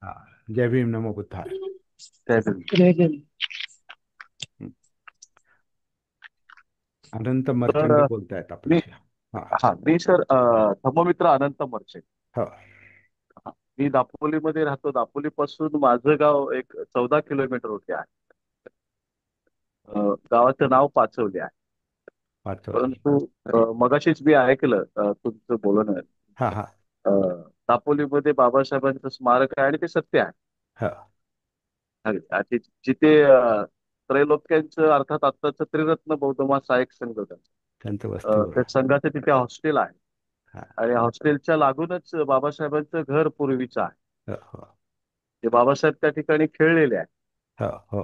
हा. जय भीम, नमो बुद्धाय. जय भीम. जय भीम. हं. अनंत तर मर्चंट बोलतायत मी आपल्याशी. हा. मी सर धम्ममित्र अनंत मर्चे. हो. मी दापोलीमध्ये राहतो. दापोली पासून माझं गाव एक 14 किलोमीटर आहे. गावाचं नाव पाचवले आहे. वाचवली. परंतु मगाशीच मी ऐकलं तुमचं बोलणं. हा हा. अ, दापोलीमध्ये बाबासाहेबांचं स्मारक आहे आणि ते सत्य आहे. हो. आणि जिथे त्रैलोक्यांचं अर्थात आत्ताचं त्रिरत्न बौद्ध सहाय्यक संघ होतं. त्यांचं वस्तीवर. त्या संघाचं तिथे हॉस्टेल आहे. हा. आणि हॉस्टेलच्या लागूनच बाबासाहेबांचं घर पूर्वीचं आहे. हो हो. ते बाबासाहेब त्या ठिकाणी खेळलेले आहे. हो हो.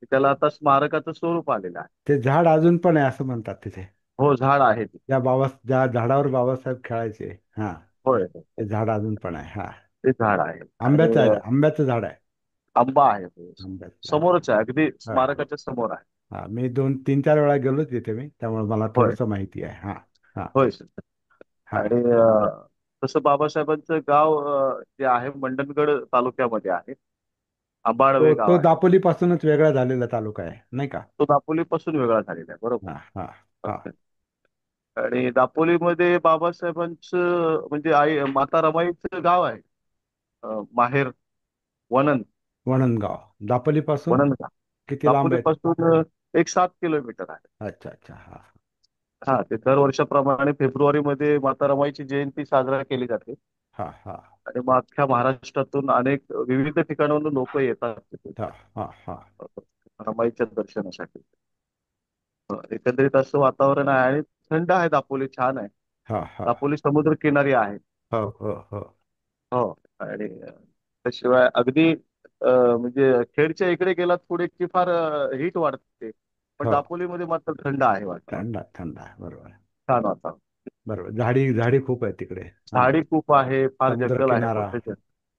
त्याला आता स्मारकाचं स्वरूप आलेलं आहे. ते झाड अजून पण आहे असं म्हणतात तिथे. हो, झाड आहे ते. ज्या झाडावर बाबासाहेब खेळायचे. हा. होय. ते झाड अजून पण आहे. हा. ते झाड आहे. आणि आंब्याचं आहे, आंब्याचं झाड आहे. आंबा आहे तो. आंब्याचं झाड आहे. समोरच आहे, अगदी हा हा. स्मारकाच्या समोर आहे. हा, मी दोन तीन चार वेळा गेलो तिथे मी, त्यामुळे मला होय. थोडंसं माहिती आहे. हा. हा. होय सर. हा. आणि तसं बाबासाहेबांचं गाव जे आहे मंडणगड तालुक्यामध्ये आहे. तो आंबाळवे गाव तो आहे. दापोलीपासूनच वेगळा झालेला तालुका आहे नाही का? तो दापोलीपासून वेगळा झालेला आहे, हा बरोबर. हा. हा. आणि दापोलीमध्ये बाबासाहेबांचं म्हणजे आई माता रमाईचं गाव आहे. माहेर वनन. वणणगाव. दापोलीपासून वनन गाव किती लांब आहे ते? दापोलीपासून एक 7 किलोमीटर आहे. अच्छा अच्छा. हा. हा, ते दर वर्षाप्रमाणे फेब्रुवारीमध्ये माता रमाईची जयंती साजरा केली जाते. हा हा. आणि मग अख्ख्या महाराष्ट्रातून अनेक विविध ठिकाणाहून लोक येतात तिथे, हा हा. हा. रमाईच्या दर्शनासाठी. एकंदरीत असं वातावरण आहे आणि थंड आहे. दापोली छान आहे. हा हा. दापोली समुद्र किनारी आहे. हो हो हो. हो. आणि त्याशिवाय अगदी म्हणजे खेडच्या इकडे गेलात पुढे की फार हीट वाढते. पण हो. दापोलीमध्ये मात्र थंड आहे वातावरण. थंड थंड आहे, बरोबर. छान वातावरण. बरोबर, झाडी झाडी खूप आहे तिकडे. हा. झाडी खूप आहे, फार समुद्र जंगल आहे किनारा. मोठे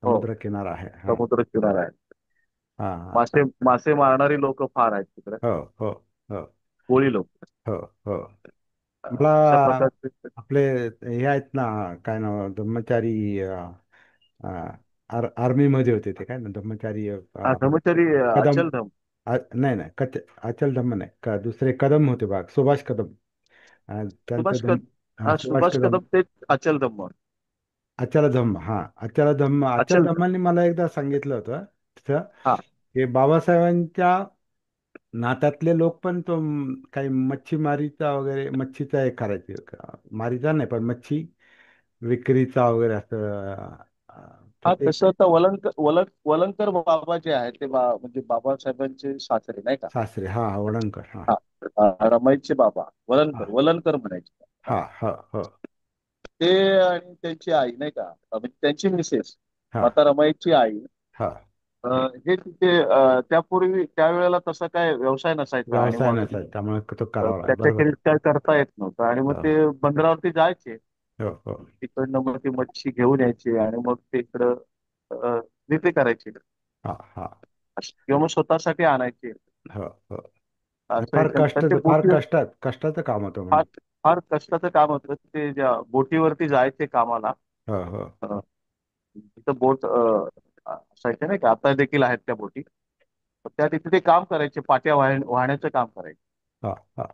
हो. समुद्र किनारा आहे. हा. समुद्र किनारा आहे. हा हा. मासे मासे मारणारी लोक फार आहेत तिकडे. हो हो हो. कोळी लोक. हो हो. मला अशा प्रकारचे. आपले हे आहेत ना, काय नाव ब्रह्मचारी, आर्मी मध्ये होते ते, काय ना ब्रह्मचारी, धर्मचारी कदम. अचल धम. नाही नाही, अचल धम्म नाही का, दुसरे कदम होते बघ, सुभाष कदम. त्यांचं सुभाष कदम. हा, सुभाष सुभाष कदम. कदम तेच अचल धम्म. अचल धम्म, हा. अचल धम्म, अचल अचल. धम्मांनी मला एकदा सांगितलं होतं तिथं, हा. की बाबासाहेबांच्या नात्यातले लोक पण तो काही मच्छीमारीचा वगैरे, मच्छीचा हे करायचे मारीचा नाही पण मच्छी विक्रीचा वगैरे असं. तर हा, ते तसं आता वलंकर बाबा जे आहेत ते म्हणजे बाबासाहेबांचे सासरे नाही का. सासरे, हा हा, वडंकर, हा. हा. रमाईचे बाबा हा वलनकर वलनकर म्हणायचे. हा. हा हा. हो. ते आणि त्यांची आई नाही का, म्हणजे त्यांची मिसेस हा माता रमाईची आई. हा. अ, हे तिथे त्यापूर्वी त्यावेळेला तसा काय व्यवसाय नसायचा आणि व्यवसाय मग नसायचा त्यामुळे तो करावा लागला, बरोबर त्याच्याखेरीज काय करता येत नव्हतं आणि मग आहे. ते बंदरावरती जायचे. हो हो तिकडनं मग ती मच्छी घेऊन यायची आणि मग ते इकडं विक्री करायची. हा हा. किंवा मग स्वतःसाठी आणायचे. हो हो. असं फार त्यांचे फार बोटी. कष्टाचं काम होतं फार म्हणजे. फार कष्टाचं काम होतं. ते ज्या बोटीवरती जायचे कामाला. हो हो. अ, तिथं बोट असायच्या नाही का, आता देखील आहेत त्या बोटी. तर त्या तिथे ते काम करायचे, पाट्या वाहण्याचं काम करायचे. हा हा.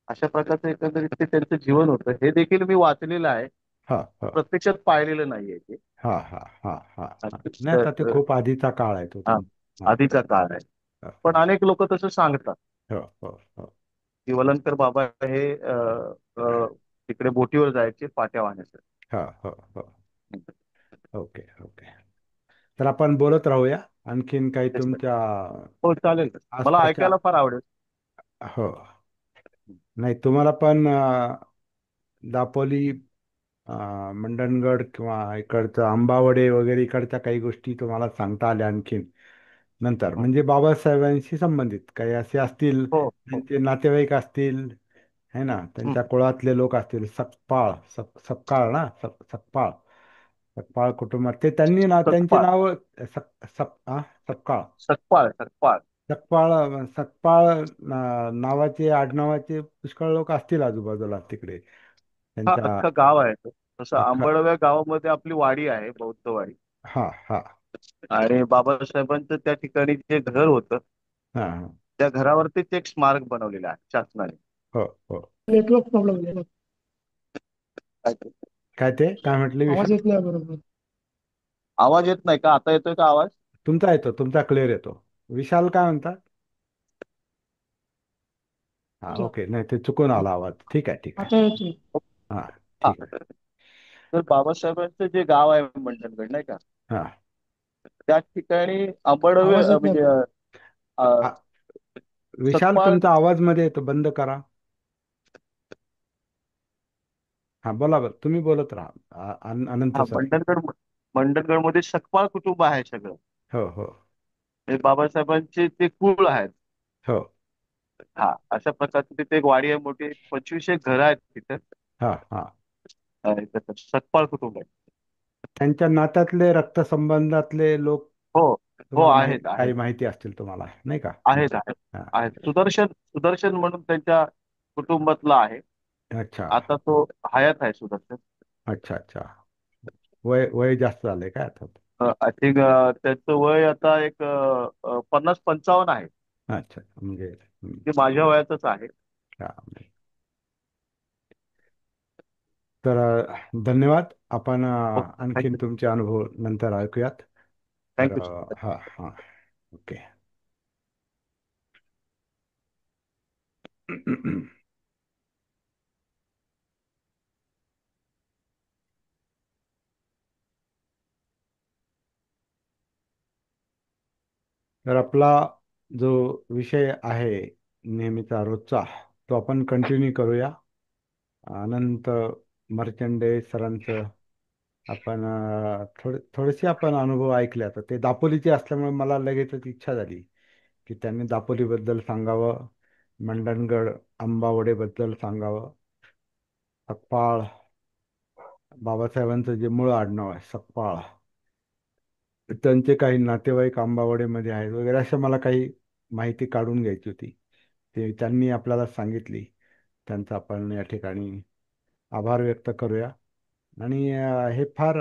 अशा प्रकारचं एकंदरीत ते त्यांचं जीवन होतं. हे देखील मी वाचलेलं आहे. हा हा. प्रत्यक्षात पाहिलेलं नाहीये ते. हा हा हा हा हा. नाही, आता ते तर, खूप आधीचा काळ आहे तो हा, हा. आधीचा काळ आहे. हो पण अनेक लोक तसं सांगतात हो हो हो. की वलंकर बाबा हे अ, तिकडे बोटीवर जायचे पाट्या वाहण्यासाठी. हो हो हो. Okay okay. तर आपण बोलत राहूया, आणखीन काही तेच तर. तुमच्या हो, चालेल. मला आसपासच्या. ऐकायला फार आवडेल. हो. नाही, तुम्हाला पण दापोली, मंडणगड किंवा इकडचं आंबावडे वगैरे इकडच्या काही गोष्टी तुम्हाला सांगता आल्या आणखीन नंतर, हं. म्हणजे बाबासाहेबांशी संबंधित काही असे असतील, हो हो. त्यांचे नातेवाईक असतील, है ना, हं. त्यांच्या कुळातले लोक असतील, सपकाळ ना, सकपाळ, सकपाळ कुटुंबात ते, त्यांनी ना त्यांचे सकपाळ. नाव सपकाळ, सकपाळ सकपाळ. सकपाळ, सकपाळ नावाचे, आडनावाचे पुष्कळ लोक असतील आजूबाजूला तिकडे हा, त्यांच्या. अख्खं गाव आहे तो. तसं अख्खा. आंबडव्या गावामध्ये आपली वाडी आहे, बौद्धवाडी. हा हा. आणि बाबासाहेबांचं त्या ठिकाणी जे घर होतं हां हां. त्या घरावरतीच एक स्मारक बनवलेलं आहे शासनाने. हो हो. नेटवर्क प्रॉब्लेम आहे. काय ते? काय ते काय म्हटले आवाज विशाल? येत नाही बरोबर. आवाज येत नाही का? आता येतोय का आवाज? तुमचा येतो, तुमचा क्लिअर येतो. विशाल काय म्हणता? हा तुमचा ओके, नाही ते चुकून आला आवाज. ठीक आहे ठीक आहे. आता येतोय. हा हा. ठीक आहे. तर बाबासाहेबांचं जे गाव आहे मंडणगड नाही का, हा त्या ठिकाणी आंबडवे आवाज येत नाही म्हणजे बरोबर. अ, आ- विशाल सतपाळ. तुमचा आवाज मध्ये येतो, बंद करा. हा बोला, बरं तुम्ही बोलत राहा. अनंत हा, सर. मंडणगड मध्ये सकपाळ कुटुंब आहे सगळं. हो हो हे बाबासाहेबांचे ते कुळ आहेत. हो. हा, अशा प्रकारची तिथे एक वाडी आहे मोठी, 25 एक घरं आहेत तिथे. हा हा. इथं सकपाळ कुटुंब आहे. त्यांच्या नात्यातले रक्तसंबंधातले लोक हो. हो, तुम्हाला आहेत काही आहेत. माहिती असतील तुम्हाला, नाही का? आहेत आहेत. हा. आहेत. सुदर्शन सुदर्शन म्हणून त्यांच्या कुटुंबातला आहे. अच्छा आता तो हयात आहे सुदर्शन. अच्छा अच्छा. वय वय जास्त झालंय काय आता? आय थिंक त्याचं वय आता एक 50-55 आहे. अच्छा म्हणजे ते माझ्या वयातच आहे. हा. तर धन्यवाद. आपण ओके, आणखीन थँक्यू. तुमचे अनुभव नंतर ऐकूयात. तर थँक्यू सर. हा हा. ओके. तर आपला जो विषय आहे नेहमीचा रोजचा, तो आपण कंटिन्यू करूया. अनंत मर्चंडे सरांचं आपण थोडेसे आपण अनुभव ऐकले. आता ते दापोलीचे असल्यामुळे मला लगेचच इच्छा झाली की त्यांनी दापोलीबद्दल सांगावं, मंडणगड आंबावडेबद्दल सांगावं. सकपाळ, बाबासाहेबांचं जे मूळ आडनाव आहे सकपाळ, त्यांचे काही नातेवाईक आंबावडेमध्ये आहेत वगैरे, अशा मला काही माहिती काढून घ्यायची होती. ते त्यांनी आपल्याला सांगितली. त्यांचा आपण या ठिकाणी आभार व्यक्त करूया. आणि हे फार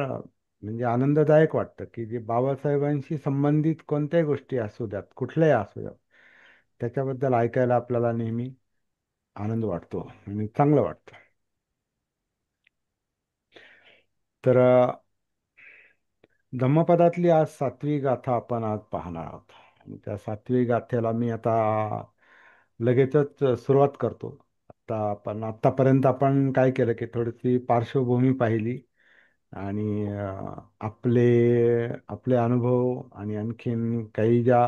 म्हणजे आनंददायक वाटतं की जे बाबासाहेबांशी संबंधित कोणत्याही गोष्टी असू द्यात, कुठल्याही असू द्यात, त्याच्याबद्दल ऐकायला आपल्याला नेहमी आनंद वाटतो आणि चांगलं वाटतं. तर धम्मपदातली आज 7वी गाथा आपण आज पाहणार आहोत. आणि त्या 7वी गाथेला मी आता लगेचच सुरुवात करतो. आतापर्यंत आपण काय केलं की थोडीशी पार्श्वभूमी पाहिली आणि आपले आपले अनुभव आणि आणखीन काही ज्या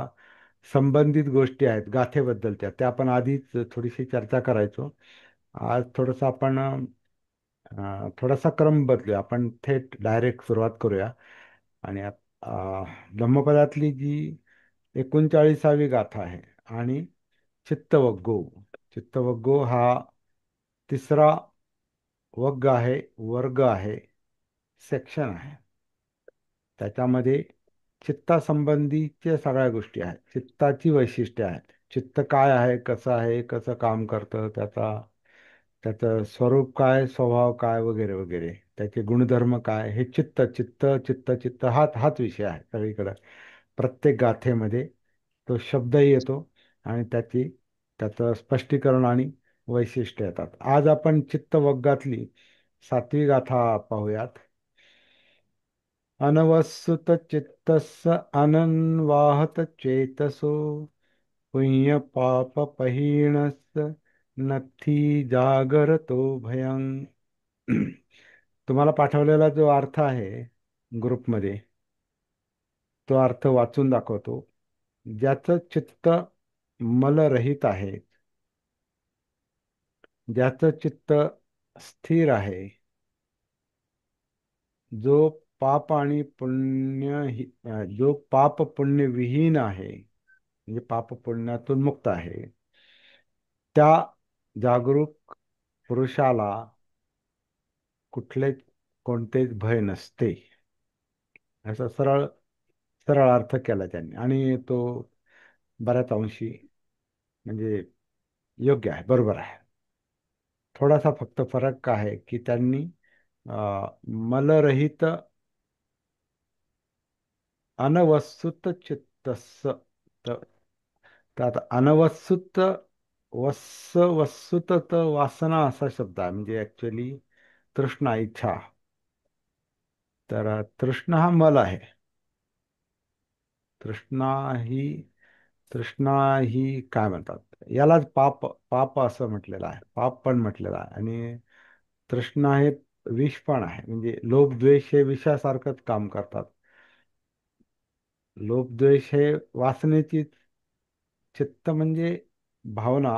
संबंधित गोष्टी आहेत गाथेबद्दलच्या, त्या आपण आधीच थोडीशी चर्चा करायचो. आज थोडंसं आपण थोडासा क्रम बदलूया. आपण थेट डायरेक्ट सुरुवात करूया. आणि धम्मपदातली जी 39वी गाथा आहे आणि चित्तवग्गो. चित्तवग्गो हा तिसरा वग्ग आहे, वर्ग आहे, सेक्शन आहे. त्याच्यामध्ये चित्तासंबंधीच्या सगळ्या गोष्टी आहेत. चित्ताची वैशिष्ट्ये आहेत. चित्त काय आहे, कसं आहे, कसं काम करतं, त्याचं स्वरूप काय, स्वभाव काय, वगैरे वगैरे, त्याचे गुणधर्म काय, हे चित्त चित्त चित्त चित्त हाच विषय आहे सगळीकडे. प्रत्येक गाथेमध्ये तो शब्दही येतो आणि त्याचं स्पष्टीकरण आणि वैशिष्ट्य येतात. आज आपण चित्तवग्गातली 7वी गाथा पाहूयात. अनवसुत चित्तस्य अनन्वाहत चेतसो पुण्य पाप पहीणस्य नथी जागरतो भयं. तुम्हाला पाठवलेला जो अर्थ आहे ग्रुपमध्ये, तो अर्थ वाचून दाखवतो. ज्याचं चित्त मलरहित आहे, ज्याचं चित्त स्थिर आहे, जो पाप आणि जो पाप पुण्य विहीन आहे, म्हणजे पाप पुण्यातून मुक्त आहे, त्या जागरूक पुरुषाला कुठलेच कोणतेच भय नसते. असा सरळ सरळ अर्थ केला त्यांनी आणि तो बऱ्याच अंशी म्हणजे योग्य आहे, बरोबर आहे. थोडासा फक्त फरक आहे की त्यांनी मलरहित अनवस्तुत चित्तस्स. तर तर आता अनवस्तुत, वस्तुत तर वासना असा शब्द आहे, म्हणजे ऍक्च्युली तृष्णा, इच्छा. तर तृष्णा हा मल आहे. तृष्णा ही तृष्णा ही काय म्हणतात, यालाच पाप, पाप असं म्हटलेलं आहे, पाप पण म्हटलेलं आहे. आणि तृष्णा हे विष पण आहे, म्हणजे लोभ द्वेष हे विषासारखंच काम करतात. लोभ द्वेष हे वासनेची, चित्त म्हणजे भावना,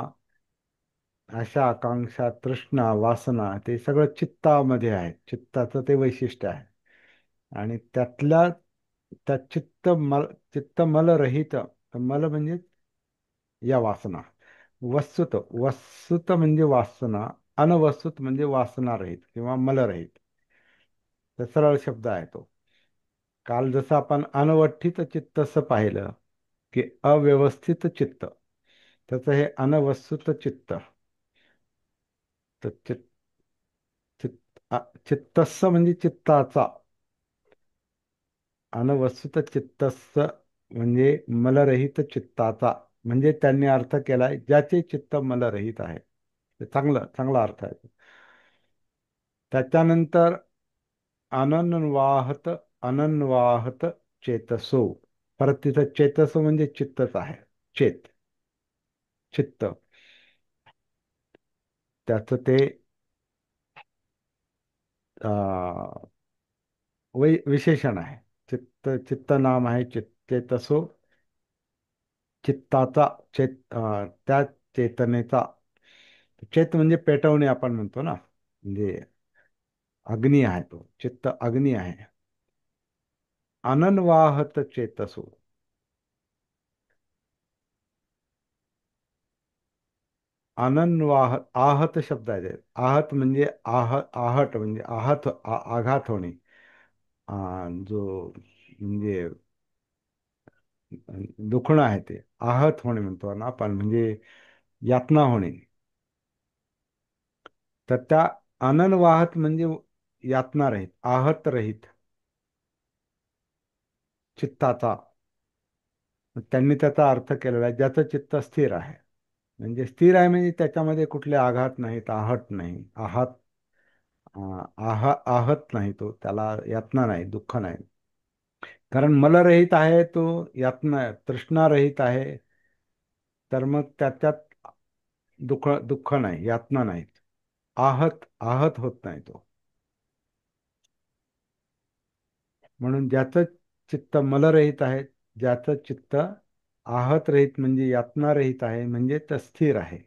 आशा आकांक्षा तृष्णा वासना, ते सगळं चित्तामध्ये आहे, चित्ताचं ते वैशिष्ट्य आहे. आणि त्या चित्त मलरहित, मल म्हणजे या वासना. वस्तुत म्हणजे वासना, अनवस्तुत म्हणजे वासनारहित किंवा मलरहित. तर सरळ शब्द आहे तो. काल जसं आपण अनवठित चित्त असं पाहिलं, की अव्यवस्थित चित्त, त्याचं हे अनवस्तुत चित्त. तर चित्तस्स म्हणजे चित्ताचा, अनवस्तुत चित्तस्स म्हणजे मलरहित चित्ताचा. म्हणजे त्यांनी अर्थ केलाय ज्याचे चित्त मलरहित आहे. ते चांगलं चांगला अर्थ आहे. त्याच्यानंतर अनन्वाहत, अनन्वाहत चेतसो. परत तिथं चेतसो म्हणजे चित्तच आहे. चेत, चित्त, त्याचं ते विशेषण आहे. चित्त नाम आहे, चेतसो, चित्ताचा, त्या चेतनेचा. चेत म्हणजे पेटवणे आपण म्हणतो ना, म्हणजे अग्नी आहे तो, चित्त अग्नी आहे. अनन्वाहत चेतसो. अनन्वाहत, आहत शब्द आहे ते. आहत म्हणजे आहट म्हणजे आघात होणे. जो म्हणजे दुखणं आहे ते आहत होणे म्हणतो ना आपण, म्हणजे यातना होणे. तर त्या अनन्वाहत म्हणजे यातना रहित, आहत रहित चित्ताचा. त्यांनी त्याचा अर्थ केलेला आहे, ज्याचं चित्त स्थिर आहे. म्हणजे स्थिर आहे म्हणजे त्याच्यामध्ये कुठले आघात नाहीत, आहट नाही, आहत नाही, तो त्याला यातना नाही, दुःख नाही. कारण मलरहित आहे तो, यातना तृष्णारहित आहे. तर मग त्याच्यात दुःख नाही, यातना नाहीत, आहत होत नाही तो. म्हणून ज्याचं चित्त मलरहित आहे, ज्याचं चित्त आहत रहित म्हणजे यातना रहित आहे, म्हणजे ते स्थिर आहे.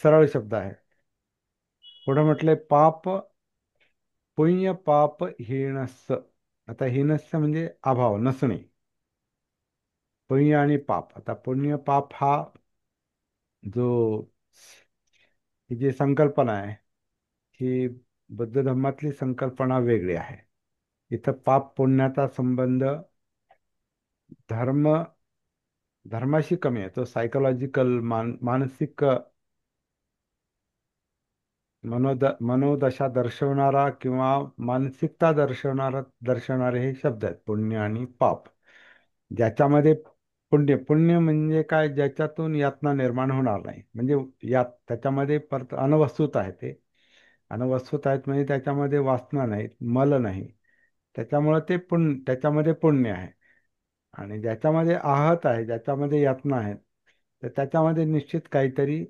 सरळ शब्द आहे. पुढे म्हटले पाप, पुण्य पाप हीनस्स. आता हीनस्स म्हणजे अभाव, नसणे. पुण्य आणि पाप. आता पुण्य पाप हा जो, ही जी संकल्पना आहे, ही बुद्ध धर्मातली संकल्पना वेगळी आहे. इथं पाप पुण्याचा संबंध धर्म धर्माशी कमी आहे. तो सायकोलॉजिकल, मानसिक, मनोदशा दर्शवणारा किंवा मानसिकता दर्शवणारे हे शब्द आहेत, पुण्य आणि पाप. ज्याच्यामध्ये पुण्य म्हणजे काय, ज्याच्यातून यातना निर्माण होणार नाही, म्हणजे त्याच्यामध्ये परत अनवस्तुत आहे ते. अनवस्तुत आहेत म्हणजे त्याच्यामध्ये वासना नाहीत, मल नाही. त्याच्यामध्ये पुण्य आहे. आणि ज्याच्यामध्ये आहत आहे, ज्याच्यामध्ये यातना आहेत, तर त्याच्यामध्ये निश्चित काहीतरी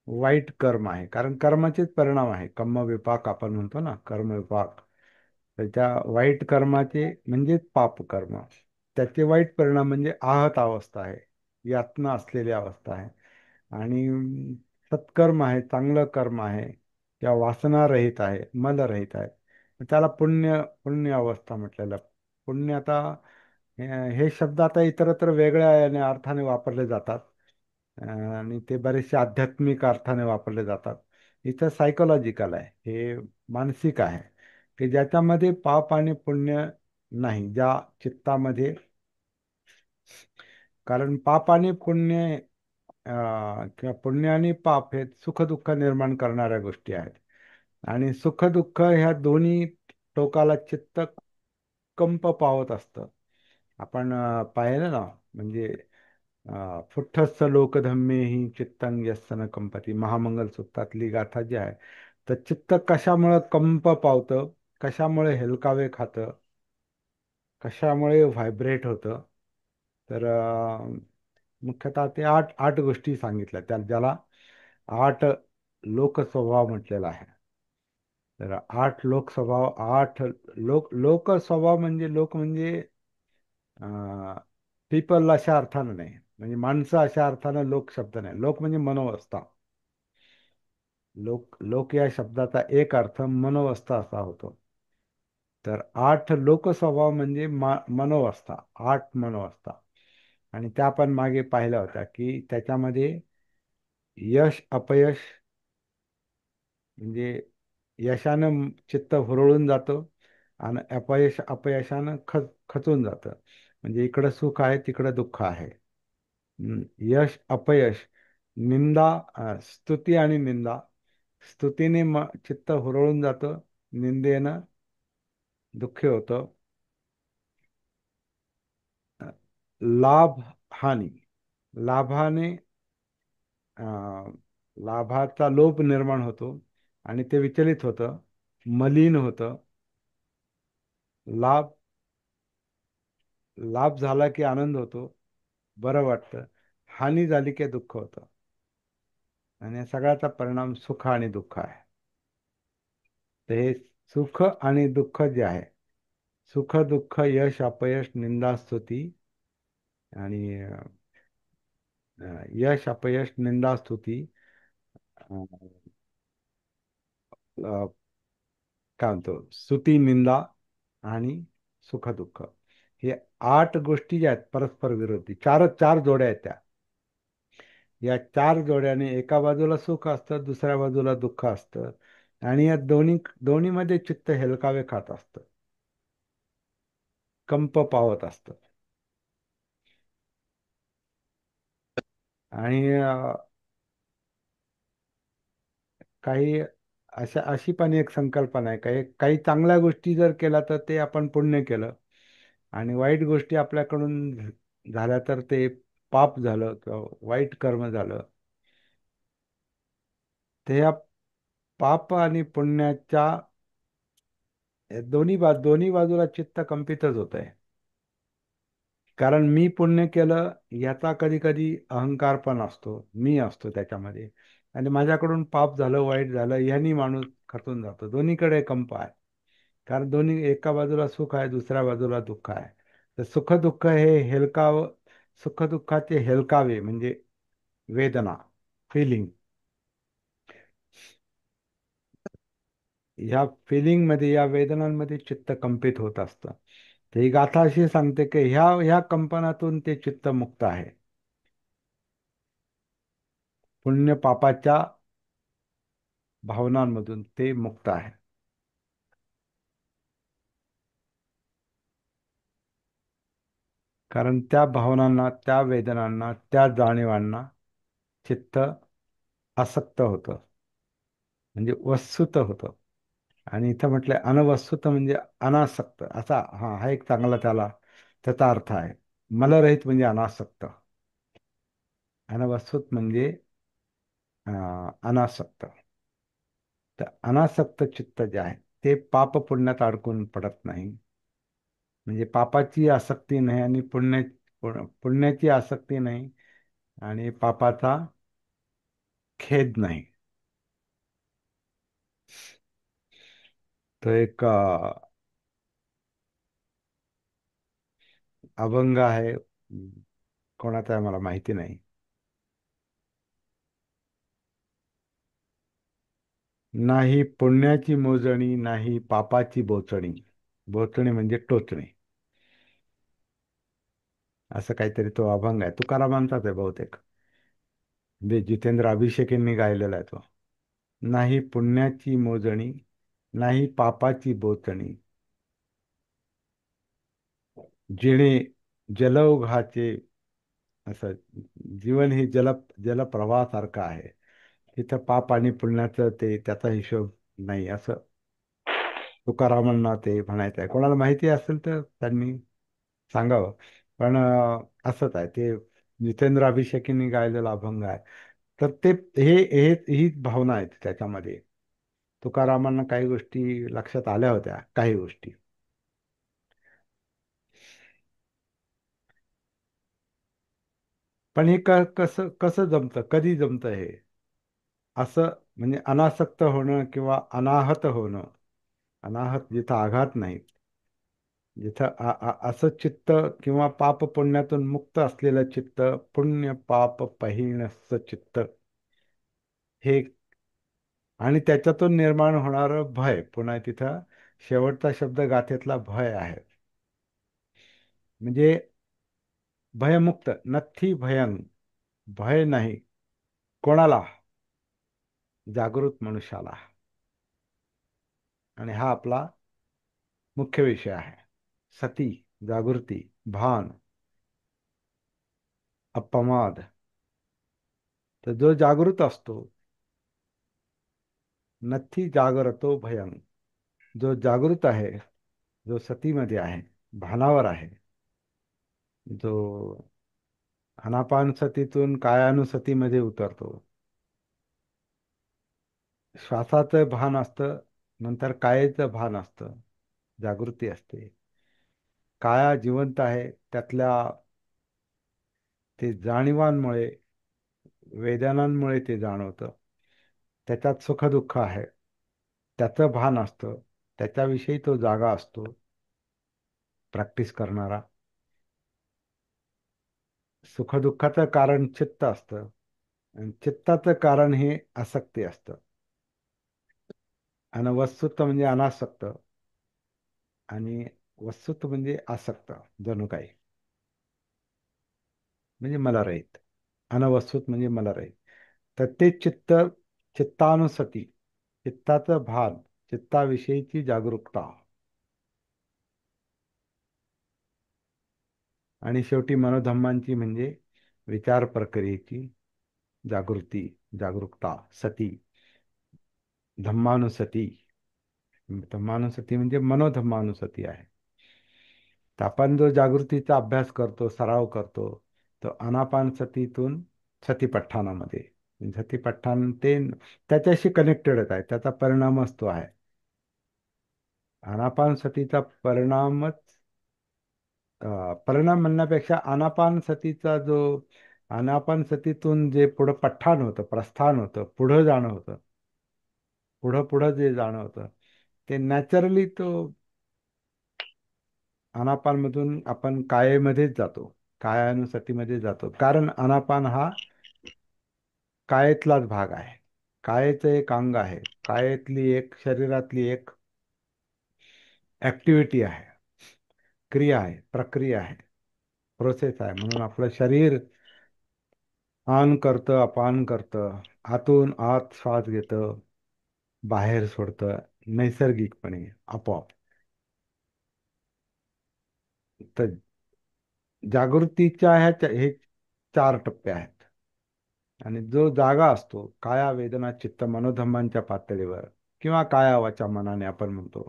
वाईट कर्म आहे. कारण कर्माचेच परिणाम आहे, कर्मविपाक आपण म्हणतो ना, कर्मविपाक. तर त्या वाईट कर्माचे म्हणजे पाप कर्म, त्याचे वाईट परिणाम म्हणजे आहत अवस्था आहे, यातना असलेली अवस्था आहे. आणि सत्कर्म आहे, चांगलं कर्म आहे, त्या वासना रहित आहे, मल रहित आहे, त्याला पुण्य अवस्था म्हटलेलं. पुण्य आता हे शब्द आता इतरत्र वेगळ्या अर्थाने वापरले जातात. आणि ते बरेचसे आध्यात्मिक अर्थाने वापरले जातात. इथं सायकोलॉजिकल आहे, हे मानसिक आहे, की ज्याच्यामध्ये पाप आणि पुण्य नाही, ज्या चित्तामध्ये. कारण पाप आणि पुण्य, किंवा पुण्य आणि पाप हे सुखदुःख निर्माण करणाऱ्या गोष्टी आहेत. आणि सुखदुःख ह्या दोन्ही टोकाला चित्त कंप पावत असतं. आपण पाहिलं ना, म्हणजे फुट्टस्थ लोकधम्मे ही चित्तं यस्सन कंपती, महामंगल सूक्तातली गाथा जी आहे, तर चित्त कशामुळं कंप पावतं, कशामुळे हेलकावे खातं, कशामुळे व्हायब्रेट होतं. तर मुख्यतः ते आठ आठ गोष्टी सांगितल्या, ज्याला आठ लोकस्वभाव म्हटलेला आहे. तर आठ लोकस्वभाव, आठ लोकस्वभाव म्हणजे लोक म्हणजे पीपल अशा अर्थानं नाही, म्हणजे माणसं अशा अर्थानं लोक शब्द नाही. लोक म्हणजे मनोवस्था. लोक या शब्दाचा एक अर्थ मनोवस्था असा होतो. तर आठ लोकस्वभाव म्हणजे मनोवस्था, आठ मनोवस्था. आणि त्या आपण मागे पाहिल्या होत्या की त्याच्यामध्ये यश अपयश, म्हणजे यशानं चित्त हुरळून जातं आणि अपयशानं खचून जातं. म्हणजे इकडं सुख आहे, तिकडं दुःख आहे. यश अपयश, निंदा, स्तुती आणि निंदा. स्तुतीने चित्त हुरळून जातं, निंदेनं दुःखी होतं. अ, लाभ हानी, लाभाने अ, लाभाचा लोभ निर्माण होतो आणि ते विचलित होतं, मलिन होतं. लाभ लाभ झाला की आनंद होतो, बरं वाटतं. हानी झाली की दुःख होतं. आणि या सगळ्याचा परिणाम सुख आणि दुःख आहे. तर हे सुख आणि दुःख जे आहे, सुख दुःख यश अपयश निंदा स्तुती, आणि यश अपयश निंदा स्तुती, अ, काय म्हणतो, स्तुती निंदा आणि सुख दुःख, हे आठ गोष्टी ज्या आहेत परस्पर विरोधी, चार जोड्या आहेत त्या. या चार जोड्याने एका बाजूला सुख असतं, दुसऱ्या बाजूला दुःख असतं. आणि या दोन्हीमध्ये चित्त हेलकावे खात असतं, कंप पावत असतं. आणि काही अशी पण एक संकल्पना आहे, काही चांगल्या गोष्टी जर केल्या तर ते आपण पुण्य केलं, आणि वाईट गोष्टी आपल्याकडून झाल्या तर ते पाप झालं किंवा वाईट कर्म झालं. ते या पाप आणि पुण्याच्या दोन्ही बाजूला चित्त कंपितच होत आहे. कारण मी पुण्य केलं याचा कधी कधी अहंकार पण असतो, मी असतो त्याच्यामध्ये. आणि माझ्याकडून पाप झालं, वाईट झालं, यांनी माणूस खचून जातो. दोन्हीकडे कंप आहे. कारण दोन्ही, एका बाजूला सुख आहे, दुसऱ्या बाजूला दुःख आहे. तर सुख दुःख हे सुख दुःखाचे हेलकावे म्हणजे वेदना, फिलिंग. ह्या फिलिंगमध्ये, या वेदनांमध्ये चित्त कंपित होत असतं. तर ही गाथा अशी सांगते की ह्या कंपनातून ते चित्त मुक्त आहे, पुण्य पापाच्या भावनांमधून ते मुक्त आहे. कारण त्या भावनांना, त्या वेदनांना, त्या जाणीवांना चित्त आसक्त होतं, म्हणजे वस्तुत होतं. आणि इथं म्हटलंय अनवस्तुत म्हणजे अनासक्त असा. हा एक चांगला त्याचा अर्थ आहे. मलरहित म्हणजे अनासक्त, अनवस्तुत म्हणजे अनासक्त. तर अनासक्त चित्त जे आहे ते पाप पुण्यात अडकून पडत नाही. म्हणजे पापाची आसक्ती नाही आणि पुण्याची आसक्ती नाही, आणि पापाचा खेद नाही. तो एक अभंग आहे, कोणाचा आहे मला माहिती नाही. नाही पुण्याची मोजणी, नाही पापाची बोचणी. बोचणी म्हणजे टोचणे. असं काहीतरी तो अभंग आहे, तुकारामांचाच आहे बहुतेक. जितेंद्र अभिषेकींनी गायलेला आहे तो. नाही पुण्याची मोजणी, नाही पापाची बोचणी, जिणे जलौघाचे. असं, जीवन हे जलप्रवाहासारखं आहे. तिथं पाप आणि पुण्याचं त्याचा हिशोब नाही असं. तुकारामांना ते म्हणायचं आहे. कोणाला माहिती असेल तर त्यांनी सांगावं. पण असंच आहे ते. जितेंद्र अभिषेकींनी गायलेला अभंग आहे. तर ते हे हे हीच भावना आहेत त्याच्यामध्ये. तुकारामांना काही गोष्टी लक्षात आल्या होत्या, काही गोष्टी. पण हे कसं कसं जमतं, कधी जमतं हे असं? म्हणजे अनासक्त होणं किंवा अनाहत होणं. अनाहत जिथं आघात नाही, जिथं असं चित्त किंवा पाप पुण्यातून मुक्त असलेलं चित्त, पुण्य पाप पहिनस चित्त, हे, आणि त्याच्यातून निर्माण होणारं भय. पुन्हा तिथं शेवटचा शब्द गाथेतला भय आहे. म्हणजे भयमुक्त, नथी भयं, भय नाही कोणाला? जागृत मनुष्याला. आणि हा आपला मुख्य विषय आहे. सती, जागृती, भान, अपमाद. तर जो जागृत असतो, नथी जागरतो भयं, जो जागृत आहे, जो सतीमध्ये आहे, भानावर आहे, जो अनापान सतीतून कायानुसतीमध्ये उतरतो, श्वासाचं भान असतं, नंतर कायेचं भान असतं, जागृती असते. काया जिवंत आहे, त्यातल्या ते जाणीवांमुळे, वेदनांमुळे ते जाणवतं. त्याच्यात सुखदुःख आहे, त्याचं भान असतं, त्याच्याविषयी तो जागा असतो, प्रॅक्टिस करणारा. सुखदुःखाचं कारण चित्त असतं, आणि चित्ताचं कारण हे आसक्ती असतं. आणि वस्तुत्व म्हणजे अनासक्त, आणि वस्तुत्व म्हणजे आसक्त, जणू काही. म्हणजे मला रहित. अनवस्तुत म्हणजे मला रहित. तर ते चित्त, चित्तानुसती, चित्ताचं भान, चित्ताविषयीची जागरूकता, आणि शेवटी मनोधम्मांची म्हणजे विचार प्रक्रियेची जागृती, जागरूकता, सती, धम्मानुसती. धम्मानुसती म्हणजे मनोधम्मानुसती आहे. तर आपण जो जागृतीचा अभ्यास करतो, सराव करतो, तो अनापान सतीतून सतीपठ्ठानामध्ये. सतीपठ्ठान ते त्याच्याशी कनेक्टेडच आहे, त्याचा परिणामच तो आहे. आनापान सतीचा परिणामच, परिणाम म्हणण्यापेक्षा आनापान सतीचा जो, आनापान सतीतून जे पुढं पठ्ठान होतं, प्रस्थान होतं, पुढं जाणं होतं, पुढं पुढं जे जाणं होतं, ते नॅचरली तो आनापानमधून आपण कायेमध्येच जातो, कायानुसतीमध्ये जातो. कारण आनापान हा कायेतलाच भाग आहे, कायेचं एक अंग आहे, कायेतली एक, शरीरातली एक ऍक्टिव्हिटी आहे, क्रिया आहे, प्रक्रिया आहे, प्रोसेस आहे. म्हणून आपलं शरीर आन करतं, अपान करतं, आतून आत श्वास घेतं, बाहेर सोडतं, नैसर्गिकपणे, आपोआप. तर जागृतीच्या हे 4 टप्पे आहेत. आणि जो जागा असतो, काया वेदना चित्त मनोधम्मांच्या पातळीवर, किंवा काया वाचा मनाने आपण म्हणतो,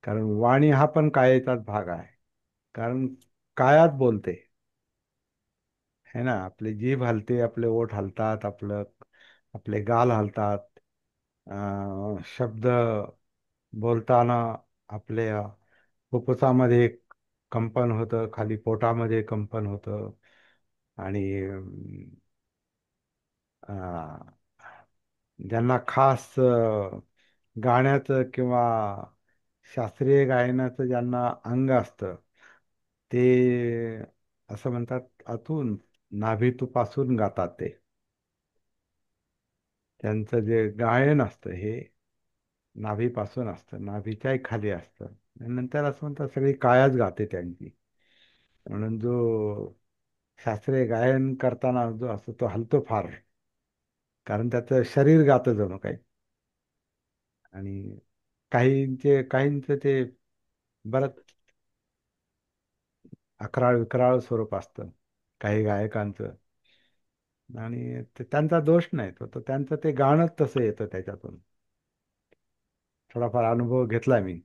कारण वाणी हा पण कायेचाच भाग आहे. कारण कायात बोलते, है ना. आपली जीभ हलते, आपले ओठ हलतात, आपले गाल हलतात, शब्द बोलताना आपल्या फुफ्फुसामध्ये कंपन होतं, खाली पोटामध्ये कंपन होतं. आणि अं, ज्यांना खास गाण्याचं किंवा शास्त्रीय गायनाचं ज्यांना अंग असतं, ते असं म्हणतात, आतून नाभीतूपासून गातात ते. त्यांचं जे गायन असतं हे नाभीपासून असतं, नाभीच्याही खाली असतं. आणि नंतर असं म्हणतात सगळी कायाच गाते त्यांची. म्हणून जो शास्त्रीय गायन करताना जो असतो तो हलतो फार, कारण त्याचं शरीर गातं जणू काही. आणि काहींचं ते बरंच अकराळ विक्राळ स्वरूप असतं काही गायकांचं. आणि ते त्यांचा दोष नाही, तो त्यांचं ते गाणंच तसं येतं त्याच्यातून. थोडाफार अनुभव घेतला मी.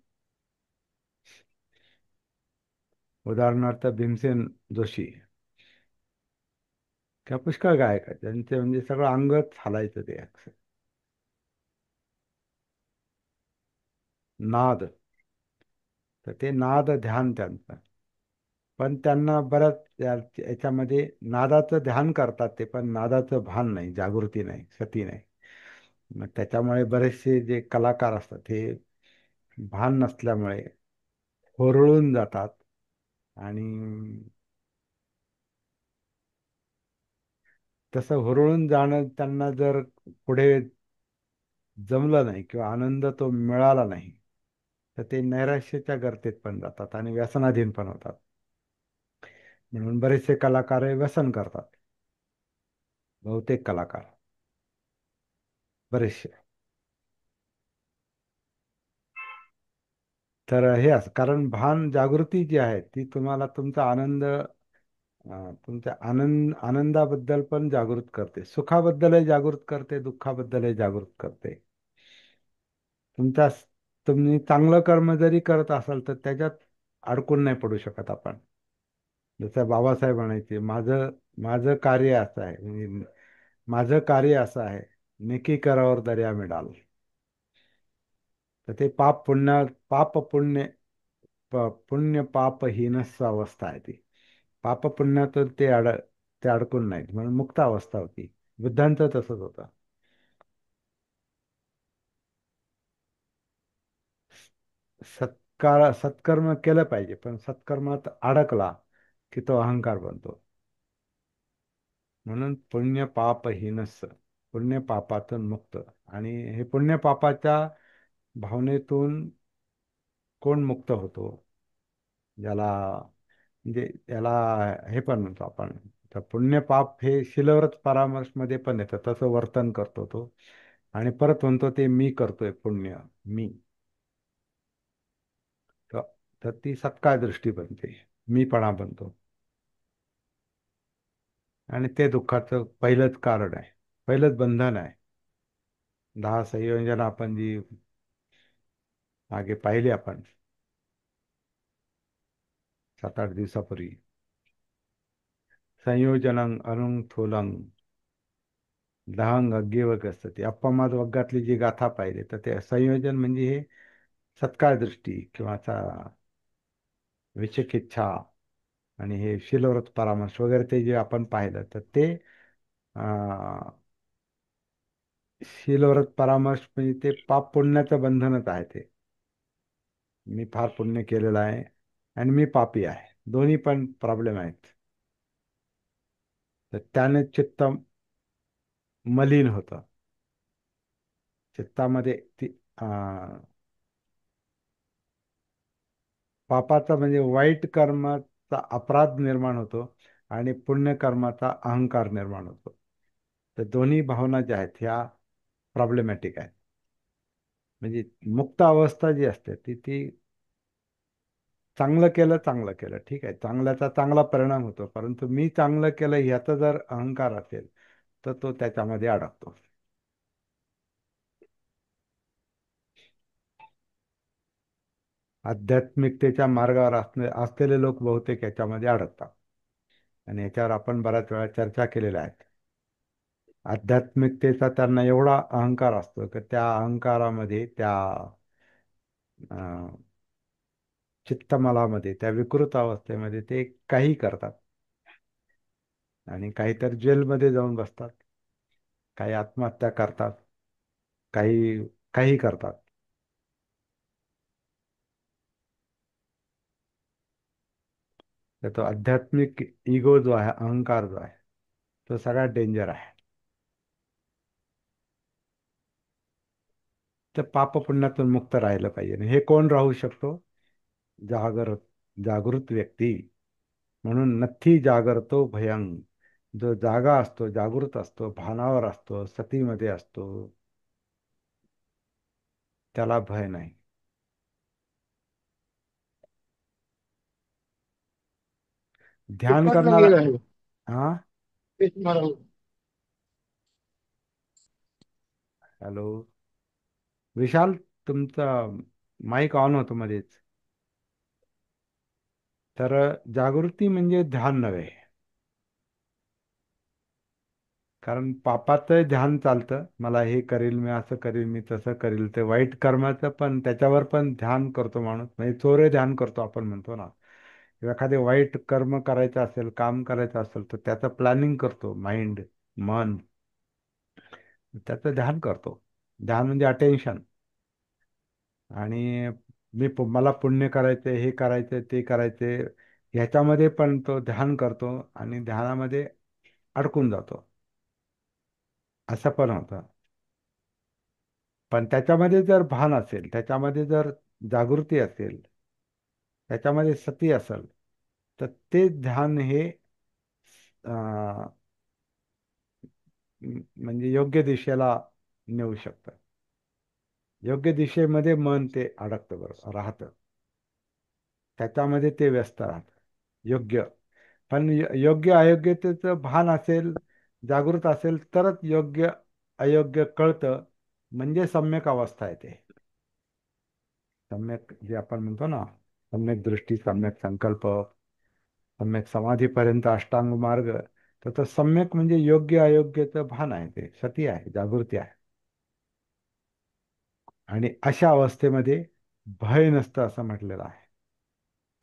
उदाहरणार्थ भीमसेन जोशी किंवा पुष्कळ गायक आहेत त्यांचे म्हणजे सगळं अंगच हालायचं ते अक्षर. नाद, तर ते नाद ध्यान त्यांचं. पण त्यांना बऱ्याच याच्यामध्ये नादाचं ध्यान करतात ते, पण नादाचं भान नाही, जागृती नाही, सती नाही. मग त्याच्यामुळे बरेचसे जे कलाकार असतात हे भान नसल्यामुळे होरळून जातात. आणि तसं हुरळून जाणं त्यांना जर पुढे जमलं नाही किंवा आनंद तो मिळाला नाही, तर ते नैराश्याच्या गर्तेत पण जातात आणि व्यसनाधीन पण होतात. म्हणून बरेचसे कलाकार हे व्यसन करतात, बहुतेक कलाकार, बरेचसे. तर हे असं कारण भान जागृती जी आहे ती तुम्हाला तुमचा आनंद, तुमच्या आनंदाबद्दल पण जागृत करते, सुखाबद्दलही जागृत करते, दुःखाबद्दलही जागृत करते. तुमच्या तुम्ही चांगलं कर्म जरी करत असाल तर त्याच्यात अडकून नाही पडू शकत आपण. जसं बाबासाहेब म्हणायचे, माझं माझं कार्य असं आहे, म्हणजे माझं कार्य असं आहे, नेकी करावर दर्या में डाल. तर ते पाप पुण्य पुण्य पाप हीनच अवस्था आहे ती. पाप पुण्यातून ते अडकून नाहीत म्हणून मुक्त अवस्था होती. बुद्धांचं तसंच होतं. सत्कर्म केलं पाहिजे, पण सत्कर्मात अडकला की तो अहंकार बनतो. म्हणून पुण्य पाप हीनस, पुण्य पापातून मुक्त. आणि हे पुण्य पापाच्या भावनेतून कोण मुक्त होतो, ज्याला म्हणजे याला हे पण म्हणतो आपण. तर पुण्य पाप हे शिलवरच परामर्शमध्ये पण येतं, तसं वर्तन करतो तो. आणि परत म्हणतो ते मी करतोय पुण्य, मी. तर तर ती सत्काळ दृष्टी बनते, मीपणा बनतो. आणि ते दुःखाचं पहिलंच कारण आहे, पहिलंच बंधन आहे. 10 संयोजन आपण जी मागे पाहिली आपण 7-8 दिवसापूर्वी. संयोजनं अनुंग दहांग अग्गेवग असतं ते अप्पमाद वग्गातली जी गाथा पाहिली, तर ते संयोजन म्हणजे हे सत्काळ दृष्टी किंवा विचिकिच्छा. आणि हे शिलव्रत परामर्श वगैरे ते जे आपण पाहिलं, तर ते अं, शीलव्रत परामर्श म्हणजे ते पाप पुण्याचं बंधनच आहे ते. मी फार पुण्य केलेलं आहे आणि मी पापी आहे, दोन्ही पण प्रॉब्लेम आहेत. तर त्याने चित्त मलिन होतं. चित्तामध्ये ती पापाचा म्हणजे वाईट कर्माचा अपराध निर्माण होतो आणि पुण्यकर्माचा अहंकार निर्माण होतो. तर दोन्ही भावना ज्या आहेत ह्या प्रॉब्लेमॅटिक आहेत. म्हणजे मुक्त अवस्था जी असते ती चांगलं केलं ठीक आहे, चांगल्याचा चांगला परिणाम होतो, परंतु मी चांगलं केलं ह्याचा जर अहंकार असेल तर तो त्याच्यामध्ये अडकतो. आध्यात्मिकतेच्या मार्गावर असलेले लोक बहुतेक याच्यामध्ये अडकतात. आणि याच्यावर आपण बऱ्याच वेळा चर्चा केलेल्या आहेत. आध्यात्मिकतेचा त्यांना एवढा अहंकार असतो की त्या अहंकारामध्ये, त्या अं, चित्तमलामध्ये, त्या विकृत अवस्थेमध्ये ते काही करतात. आणि काही तर जेलमध्ये जाऊन बसतात, काही आत्महत्या करतात, काही काही करतात. तर तो आध्यात्मिक इगो जो आहे, अहंकार जो आहे, तो सगळ्यात डेंजर आहे. तर पाप पुण्यातून मुक्त राहिलं पाहिजे. आणि हे कोण राहू शकतो? जागृत जागृत व्यक्ती. म्हणून नथी जागरतो भयंग. जो जागा असतो, जागृत असतो, भानावर असतो, सतीमध्ये असतो, त्याला भय नाही. ध्यान कितपत करणारा. गंभीर आहे हा. ते तुम्हाला हॅलो विशाल. तुमचा माईक ऑन होतो मध्येच. तर जागृती म्हणजे ध्यान नव्हे. कारण पापाचं ध्यान चालतं, मला हे करेल, मी असं करेल, मी तसं करेल. ते वाईट कर्माचं पण त्याच्यावर पण ध्यान करतो माणूस, म्हणजे चोरे ध्यान करतो आपण म्हणतो ना. किंवा एखादे वाईट कर्म करायचं असेल, काम करायचं असेल, तर त्याचं प्लॅनिंग करतो माइंड, मन, त्याचं ध्यान करतो. ध्यान म्हणजे अटेन्शन. आणि मला पुण्य करायचंय, हे करायचंय, ते करायचंय, ह्याच्यामध्ये पण तो ध्यान करतो आणि ध्यानामध्ये अडकून जातो. असं पण होतं. पण त्याच्यामध्ये जर भान असेल, त्याच्यामध्ये जर जागृती असेल, त्याच्यामध्ये सती असेल, तर ते ध्यान हे अं, म्हणजे योग्य दिशेला नेऊ शकतं. योग्य दिशेमध्ये मन ते अडकतं, बरोबर राहतं, त्याच्यामध्ये ते व्यस्त राहतं. योग्य. पण योग्य अयोग्यतेचं भान असेल, जागृत असेल, तरच योग्य अयोग्य कळतं, म्हणजे सम्यक अवस्था येते. सम्यक जे आपण म्हणतो ना, सम्यक दृष्टी, सम्यक संकल्प, सम्यक समाधीपर्यंत अष्टांग मार्ग. तर तो सम्यक म्हणजे योग्य अयोग्यचं भान आहे, ते सती आहे, जागृती आहे. आणि अशा अवस्थेमध्ये भय नसतं असं म्हटलेलं आहे.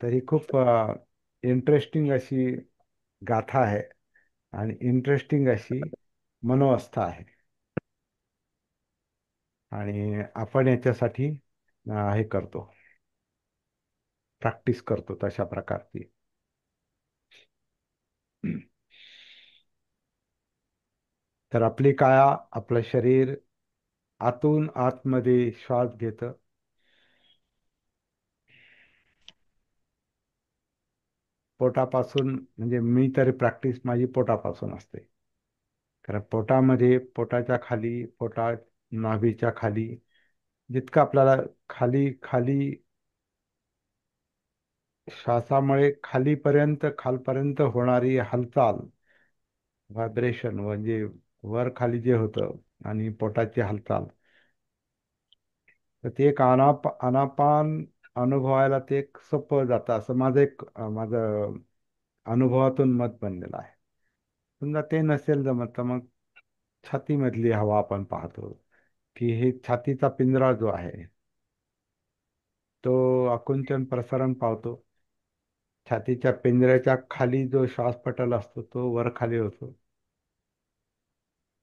तर ही खूप इंटरेस्टिंग अशी गाथा आहे आणि इंटरेस्टिंग अशी मनोवस्था आहे. आणि आपण याच्यासाठी हे करतो, प्रॅक्टिस करतो तशा प्रकारची. तर आपली काया, आपलं शरीर आतून आतमध्ये श्वास घेतं. पोटापासून, म्हणजे मी तरी प्रॅक्टिस माझी पोटापासून असते. कारण पोटामध्ये, पोटाच्या खाली, नाभीच्या खाली, जितकं आपल्याला खाली खाली श्वासामुळे खालीपर्यंत, खालपर्यंत होणारी हालचाल, व्हायब्रेशन, म्हणजे वर खाली जे होतं आणि पोटाची हालचाल, तर ते एक अनापान अनुभवायला ते एक सोपं जातं, असं माझं अनुभवातून मत बनलेलं आहे. समजा ते नसेल जमत, तर मग छातीमधली हवा आपण पाहतो, की हे छातीचा पिंजरा जो आहे, तो आकुंचन प्रसारण पावतो. छातीच्या पिंजऱ्याच्या खाली जो श्वासपटल असतो, तो वर खाली होतो.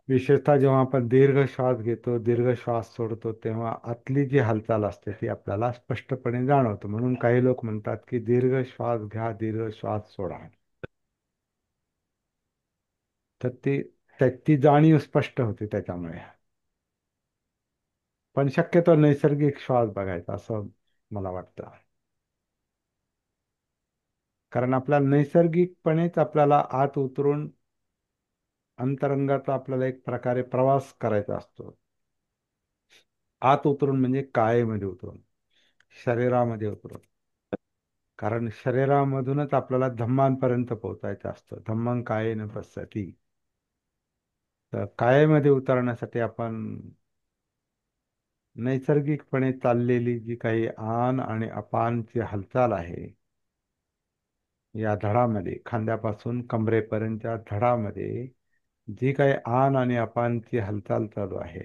विशेषतः जेव्हा आपण दीर्घ श्वास घेतो, दीर्घ श्वास सोडतो, तेव्हा आतली जी हालचाल असते ती आपल्याला स्पष्टपणे जाणवतो. म्हणून काही लोक म्हणतात की दीर्घ श्वास घ्या, दीर्घ श्वास सोडा. तर ती जाणीव स्पष्ट होते त्याच्यामुळे. पण शक्यतो नैसर्गिक श्वास बघायचा असं मला वाटतं. कारण आपल्याला नैसर्गिकपणेच आपल्याला आत उतरून अंतरंगाचा आपल्याला एक प्रकारे प्रवास करायचा असतो. आत उतरून म्हणजे कायेमध्ये उतरून, शरीरामध्ये उतरून. कारण शरीरामधूनच आपल्याला धम्मांपर्यंत पोहोचायचं असतं. धम्मं कायेन पश्यति. तर कायेमध्ये उतरण्यासाठी आपण नैसर्गिकपणे चाललेली जी काही आन आणि अपानची हालचाल आहे, या धडामध्ये, खांद्यापासून कमरेपर्यंतच्या धडामध्ये जी काही आन आणि अपानची हालचाल चालू आहे,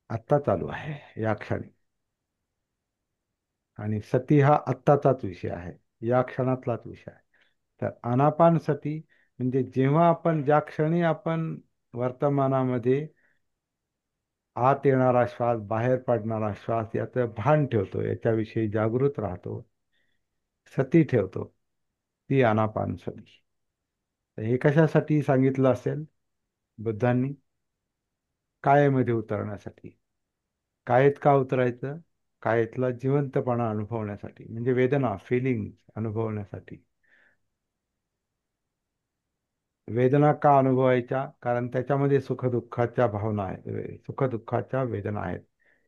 आत्ता चालू आहे या क्षणी. आणि सती हा आत्ताचाच विषय आहे, या क्षणातलाच विषय आहे. तर अनापान सती म्हणजे जेव्हा आपण, ज्या क्षणी आपण वर्तमानामध्ये आत येणारा श्वास, बाहेर पडणारा श्वास याचं भान ठेवतो, याच्याविषयी जागृत राहतो, सती ठेवतो, ती अनापान सती. तर हे कशासाठी सांगितलं असेल बुद्धांनी? कायेमध्ये उतरण्यासाठी. कायेत का उतरायचं? कायेतला जिवंतपणा अनुभवण्यासाठी, म्हणजे वेदना, फिलिंग अनुभवण्यासाठी. वेदना का अनुभवायच्या? कारण त्याच्यामध्ये सुखदुःखाच्या भावना आहेत, सुखदुःखाच्या वेदना आहेत,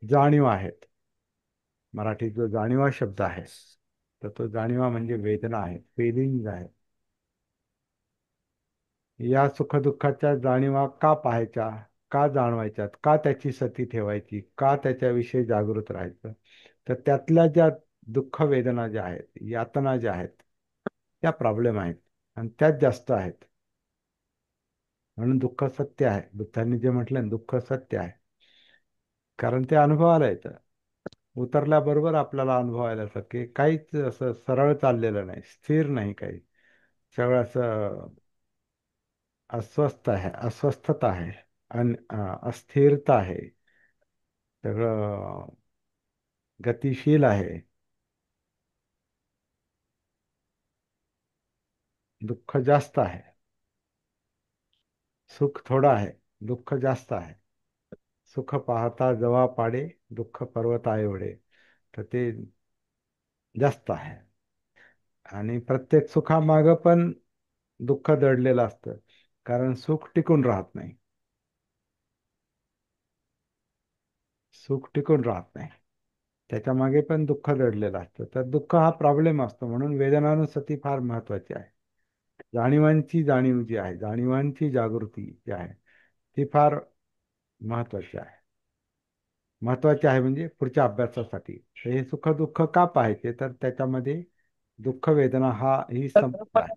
जाणीव आहेत. मराठीत जो जाणीवा शब्द आहे, तर तो जाणीवा म्हणजे वेदना आहे, फिलिंग आहे. या सुखदुःखाच्या जाणीवा का पाहायच्या? का जाणवायच्यात, का त्याची सती ठेवायची, का त्याच्याविषयी जागृत राहायचं. तर त्यातल्या ज्या दुःख वेदना ज्या आहेत, यातना ज्या आहेत, त्या प्रॉब्लेम आहेत आणि त्याच जास्त आहेत. म्हणून दुःख सत्य आहे. बुद्धांनी जे म्हटलं ना, दुःख सत्य आहे. कारण ते अनुभवाला येतं. उतरल्याबरोबर आपल्याला अनुभवायला येतं की काहीच असं सरळ चाललेलं नाही, स्थिर नाही काही. सगळं असं अस्वस्थ आहे, अस्वस्थता आहे, अस्थिरता आहे. सगळं गतिशील आहे. दुःख जास्त आहे. सुख थोडं आहे, दुःख जास्त आहे. सुख पाहता जवा पाडे, दुःख पर्वत आहे एवढे. तर ते जास्त आहे. आणि प्रत्येक सुखामागं पण दुःख दडलेलं असतं. कारण सुख टिकून राहत नाही. सुख टिकून राहत नाही. त्याच्या मागे पण दुःख दडलेलं असतं. तर दुःख हा प्रॉब्लेम असतो. म्हणून वेदनानुसती फार महत्वाची आहे. जाणीवांची जाणीव जी आहे, जाणीवांची जागृती जी आहे, ती फार महत्वाची आहे. महत्वाचे आहे म्हणजे पुढच्या अभ्यासासाठी. तर हे सुख दुःख का पाहायचे, तर त्याच्यामध्ये दुःख वेदना ही समस्या आहे.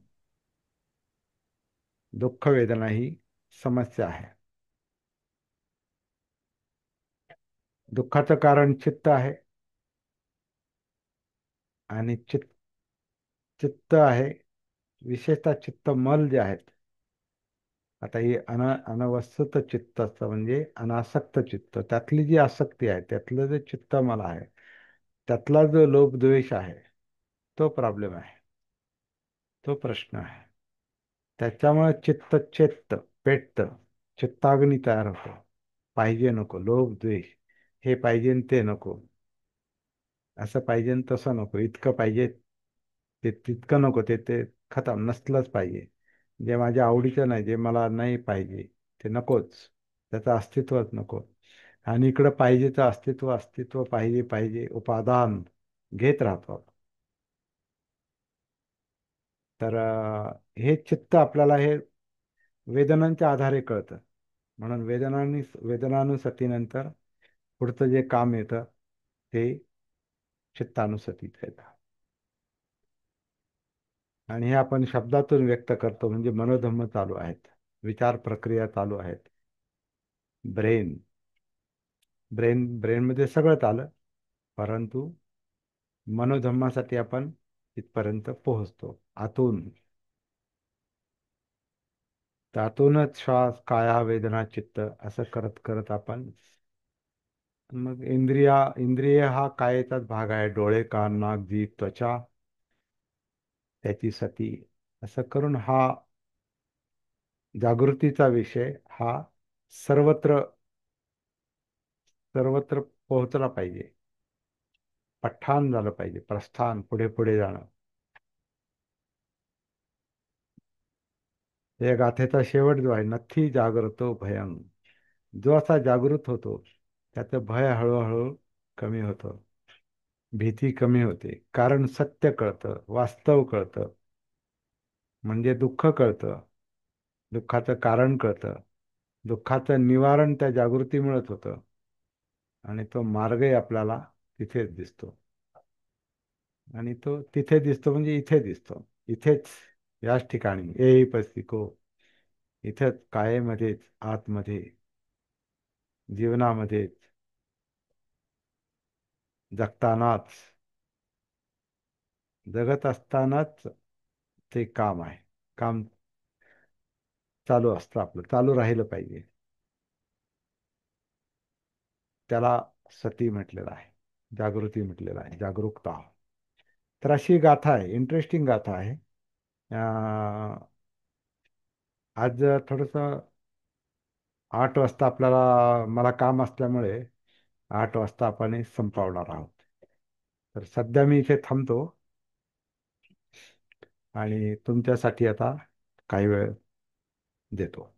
दुःख वेदना ही समस्या आहे. दुःखाचं कारण चित्त आहे. आणि चित्त आहे. विशेषतः चित्त मल जे आहेत. आता ही अनवस्थित चित्त असतं म्हणजे अनासक्त चित्त, त्यातली जी आसक्ती आहे, त्यातलं जे चित्त मला आहे, त्यातला जो लोभ द्वेष आहे, तो प्रॉब्लेम आहे. तो प्रश्न आहे. त्याच्यामुळे चित्त चेत्त पेटतं. चित्ताग्नी तयार होतो. पाहिजे नको, लोभ द्वेष, हे पाहिजे न ते नको, असं पाहिजे न तसं नको, इतकं पाहिजे ते तितकं नको, ते ते खतम, नसलंच पाहिजे. जे माझ्या आवडीचं नाही, जे मला नाही पाहिजे, ते नकोच. त्याचं अस्तित्वच नको. आणि इकडं पाहिजेचं अस्तित्व, अस्तित्व पाहिजे पाहिजे, उपादान घेत राहतो आपण. तर हे चित्त आपल्याला हे वेदनांच्या आधारे कळतं. म्हणून वेदनानुसतीनंतर पुढचं जे काम येतं ते चित्तानुसतीत येतं. आणि हे आपण शब्दातून व्यक्त करतो म्हणजे मनोधम्म चालू आहेत, विचार प्रक्रिया चालू आहेत. ब्रेन ब्रेनमध्ये सगळं आलं. परंतु मनोधम्मासाठी आपण तिथपर्यंत पोहोचतो आतून. त्यातूनच श्वास, काया, वेदना, चित्त असं करत करत आपण मग इंद्रिय हा कायेचाच भाग आहे. डोळे, कान, नाक, जीभ, त्वचा, त्याची सती, असं करून हा जागृतीचा विषय हा सर्वत्र सर्वत्र पोहोचला पाहिजे. पठाण झालं पाहिजे, प्रस्थान, पुढे पुढे जाणं. या गाथेचा शेवट जो आहे, नथी जागृतो भयं, जो असा जागृत होतो त्याचं भय हळूहळू कमी होतं. भीती कमी होते. कारण सत्य कळतं, वास्तव कळतं. म्हणजे दुःख कळतं, दुःखाचं कारण कळतं, दुःखाचं निवारण त्या जागृतीमुळेच होतं. आणि तो मार्गही आपल्याला तिथेच दिसतो. आणि तो तिथे दिसतो म्हणजे इथे दिसतो. इथेच, याच ठिकाणी, ए पस्तिको, इथेच, कायेमध्येच, आतमध्ये, जीवनामध्येच, जगतानाच, जगत असतानाच ते काम आहे. काम चालू असतं आपलं, चालू राहिलं पाहिजे. त्याला सती म्हटलेलं आहे, जागृती म्हटलेलं आहे, जागरूकता. तर अशी गाथा आहे, इंटरेस्टिंग गाथा आहे. अं, आज थोडस 8 वाजता आपल्याला, मला काम असल्यामुळे 8 वाजता आपण हे संपवणार आहोत. तर सध्या मी इथे थांबतो आणि तुमच्यासाठी आता काही वेळ देतो.